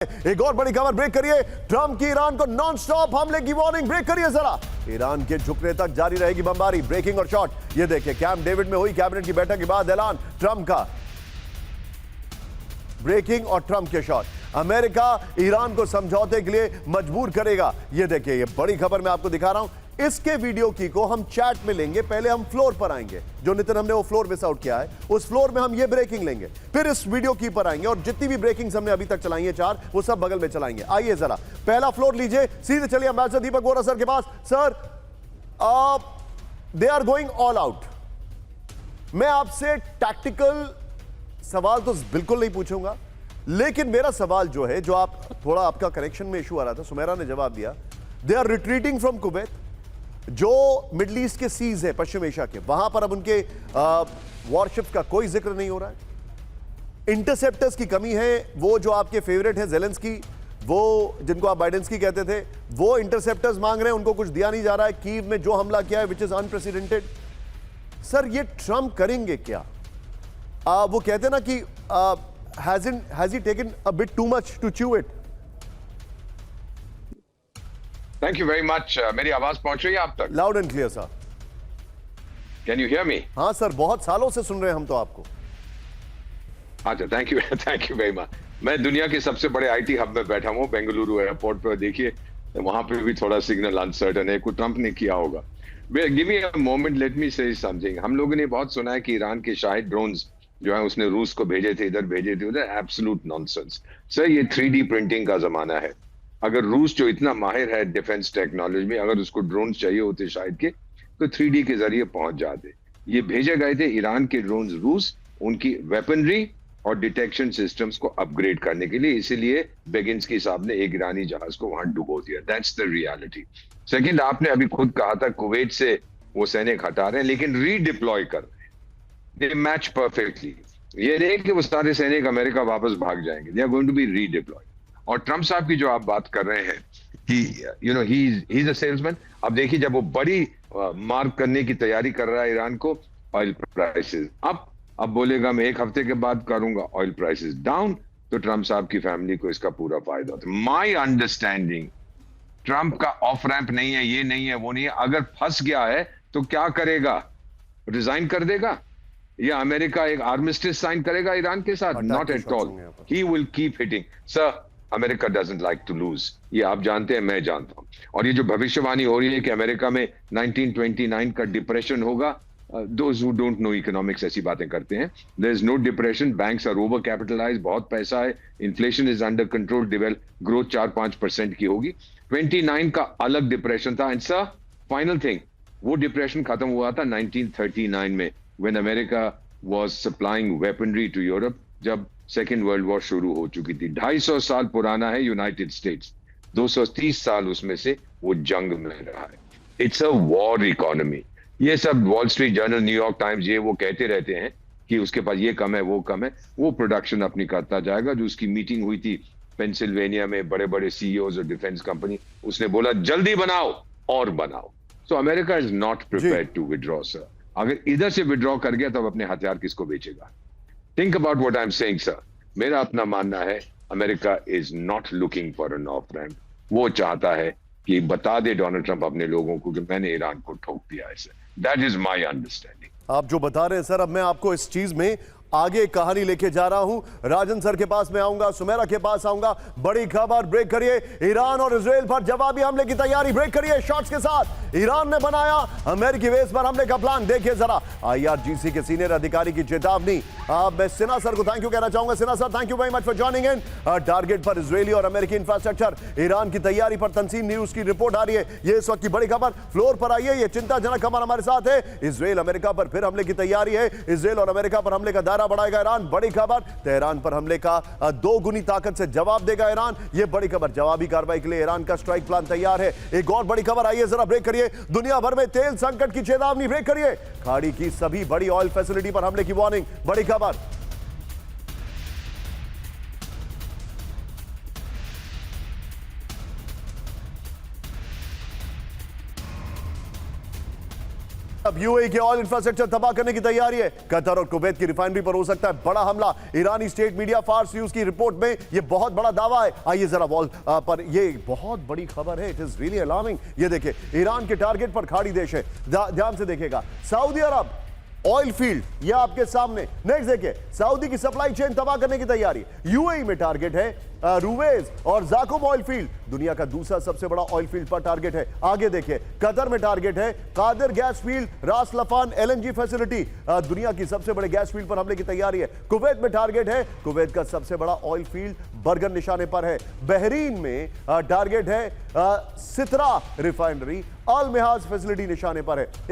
एक और बड़ी खबर ब्रेक करिए। ट्रंप की ईरान को नॉन स्टॉप हमले की वार्निंग। ब्रेक करिए जरा। ईरान के झुकने तक जारी रहेगी बमबारी। ब्रेकिंग और शॉट ये देखिए, कैंप डेविड में हुई कैबिनेट की बैठक के बाद ऐलान ट्रंप का। ब्रेकिंग और ट्रंप के शॉट। अमेरिका ईरान को समझौते के लिए मजबूर करेगा। ये देखिए, ये बड़ी खबर मैं आपको दिखा रहा हूं। इसके वीडियो की को हम चैट में लेंगे। पहले हम फ्लोर पर आएंगे, जो नितिन हमने वो फ्लोर मिस आउट किया है, उस फ्लोर में हम ये ब्रेकिंग लेंगे, फिर इस वीडियो की पर आएंगे और जितनी भी ब्रेकिंग्स हमने अभी तक चलाई है 4, वो सब बगल में चलाएंगे। आइए जरा पहला फ्लोर लीजिए, सीधे चलिए एम्बेसडर दीपक बोरा सर के पास। Sir, they are going all out. मैं आपसे टैक्टिकल सवाल तो बिल्कुल नहीं पूछूंगा, लेकिन मेरा सवाल जो है, जो आप थोड़ा आपका कनेक्शन में इशू आ रहा था, सुमेरा ने जवाब दिया। They are retreating from Kuwait, जो मिडिल ईस्ट के सीज है, पश्चिम एशिया के, वहां पर अब उनके वॉरशिप्स का कोई जिक्र नहीं हो रहा है। इंटरसेप्टर्स की कमी है। वो जो आपके फेवरेट है ज़ेलेंस्की, वो जिनको आप बाइडेंस्की कहते थे, वो इंटरसेप्टर्स मांग रहे हैं, उनको कुछ दिया नहीं जा रहा है। कीव में जो हमला किया है, विच इज अनप्रेसिडेंटेड। सर, ये ट्रंप करेंगे क्या? वो कहते हैं ना कि has he taken a bit too much to chew it? Thank you very much. मेरी आवाज पहुंच रही है आप तक? Loud and clear sir. Can you hear me? हाँ सर, बहुत सालों से सुन रहे हैं हम तो आपको। अच्छा, थैंक यू वेरी मच। मैं दुनिया के सबसे बड़े आईटी हब में बैठा हूँ, बेंगलुरु एयरपोर्ट पर। देखिए, वहां पे भी थोड़ा सिग्नल अनसर्टन है, कुछ ट्रंप ने किया होगा। Give me a moment, let me से समथिंग। हम लोगों ने बहुत सुना है कि ईरान के शाहिद ड्रोन्स जो है उसने रूस को भेजे थे, इधर भेजे थे उधर। Absolute nonsense sir. ये 3D प्रिंटिंग का जमाना है। अगर रूस जो इतना माहिर है डिफेंस टेक्नोलॉजी में, अगर उसको ड्रोन चाहिए होते शायद के, तो 3D के जरिए पहुंच जाते। ये भेजे गए थे ईरान के ड्रोन रूस, उनकी वेपनरी और डिटेक्शन सिस्टम्स को अपग्रेड करने के लिए। इसीलिए बेगिंस्की साहब ने एक ईरानी जहाज को वहां डुबो दिया। That's the reality. सेकेंड, आपने अभी खुद कहा था कुवैत से वो सैनिक हटा रहे हैं, लेकिन रीडिप्लॉय कर रहे हैं। दे मैच परफेक्टली। ये नहीं कि वो सारे सैनिक अमेरिका वापस भाग जाएंगे। They are going to be redeployed. और ट्रंप साहब की जो आप बात कर रहे हैं कि you know he is a salesman. अब देखिए, जब वो बड़ी मार्क करने की तैयारी कर रहा है ईरान को, ऑयल प्राइसेस अब बोलेगा मैं 1 हफ्ते के बाद करूंगा, ऑयल प्राइसेस डाउन, तो ट्रंप साहब की फैमिली को इसका पूरा फायदा होता है। माई अंडरस्टैंडिंग, ट्रंप का ऑफ रैंप नहीं है, ये नहीं है, वो नहीं है। अगर फंस गया है तो क्या करेगा? रिजाइन कर देगा या अमेरिका एक आर्मिस्टिस साइन करेगा ईरान के साथ? Not at all. He will keep hitting. Sir, America doesn't like to lose. ये आप जानते हैं, मैं जानता हूं। और ये जो भविष्यवाणी हो रही है कि अमेरिका में 1929 का डिप्रेशन होगा, those who don't know economics ऐसी बातें करते हैं। There is no depression, banks are over capitalized, बहुत पैसा है, inflation is under control, growth 4-5% की होगी। 29 का अलग डिप्रेशन था। एंड सर, फाइनल थिंग, वो डिप्रेशन खत्म हुआ था 1939 में, when America was supplying weaponry to Europe, जब सेकेंड वर्ल्ड वॉर शुरू हो चुकी थी। 250 साल पुराना है यूनाइटेड स्टेट्स, 230 साल उसमें से वो जंग में रहा है। It's a war economy. ये सब wall street journal, New York times, ये वो कहते रहते हैं कि उसके पास ये कम है, वो कम है। वो प्रोडक्शन अपनी करता जाएगा। जो उसकी मीटिंग हुई थी पेंसिल्वेनिया में बड़े बड़े सीईओज और डिफेंस कंपनी, उसने बोला जल्दी बनाओ और बनाओ। So America is not prepared to withdraw sir. अगर इधर से विड्रॉ कर गया तो अपने हथियार किसको बेचेगा? Think about what I am saying sir. मेरा अपना मानना है, America is not looking for an off ramp. वो चाहता है कि बता दे डोनाल्ड ट्रंप अपने लोगों को कि मैंने ईरान को ठोक दिया है sir. That is my understanding. आप जो बता रहे हैं सर, अब मैं आपको इस चीज में आगे कहानी लेके जा रहा हूं। राजन सर के पास मैं आऊंगा, सुमेरा के पास आऊंगा। बड़ी खबर ब्रेक करिए। ईरान और इजराइल पर जवाबी हमले की तैयारी। ब्रेक करिए शॉट्स के साथ। ईरान ने बनाया अमेरिकी बेस पर हमले का प्लान। देखिए जरा, IRGC के सीनियर अधिकारी की चेतावनी। मैं सिन्हा सर को थैंक यू कहना चाहूंगा। Sinha sir, thank you very much for joining in. Target पर इजरायली और अमेरिकी इंफ्रास्ट्रक्चर। ईरान की तैयारी पर तंसीम न्यूज की रिपोर्ट आ रही है। ये इस वक्त की बड़ी खबर। फ्लोर पर आइए, ये चिंताजनक खबर हमारे साथ है। इजराइल अमेरिका पर फिर हमले की तैयारी है। इजराइल और अमेरिका पर हमले का दायरा बढ़ाएगा ईरान। बड़ी खबर, तेहरान पर हमले का 2 गुनी ताकत से जवाब देगा ईरान। यह बड़ी खबर। जवाबी कार्रवाई के लिए ईरान का स्ट्राइक प्लान तैयार है। एक और बड़ी खबर। आइए जरा ब्रेक करिए। दुनिया भर में तेल संकट की चेतावनी। ब्रेक करिए। खाड़ी की सभी बड़ी ऑयल फैसिलिटी पर हमले की वार्निंग। बड़ी खबर। अब यूएई के ऑयल इंफ्रास्ट्रक्चर तबाह करने की तैयारी है। कतर और कुवैत की रिफाइनरी पर हो सकता है बड़ा हमला। ईरानी स्टेट मीडिया फार्स न्यूज की रिपोर्ट में यह बहुत बड़ा दावा है। आइए जरा वॉल पर, यह बहुत बड़ी खबर है। It is really alarming. ये देखिए, ईरान के टारगेट पर खाड़ी देश है। ध्यान से देखिएगा, सऊदी अरब ऑयल फील्ड, यह आपके सामने। नेक्स्ट देखिए, सऊदी की सप्लाई चेन तबाह करने की तैयारी। यूएई में टारगेट है रुवेज और जाकुम ऑयल फील्ड, दुनिया का दूसरा सबसे बड़ा ऑयल फील्ड पर टारगेट है। आगे देखिए, कतर में टारगेट है कादिर गैस फील्ड, रास लफान एलएनजी फैसिलिटी, दुनिया की सबसे बड़े गैस फील्ड पर हमले की तैयारी है। कुवैत में टारगेट है, कुवैत का सबसे बड़ा ऑयल फील्ड बरगन निशाने पर है। बहरीन में टारगेट है सितरा रिफाइनरी, अल मिहाज फैसिलिटी निशाने पर है।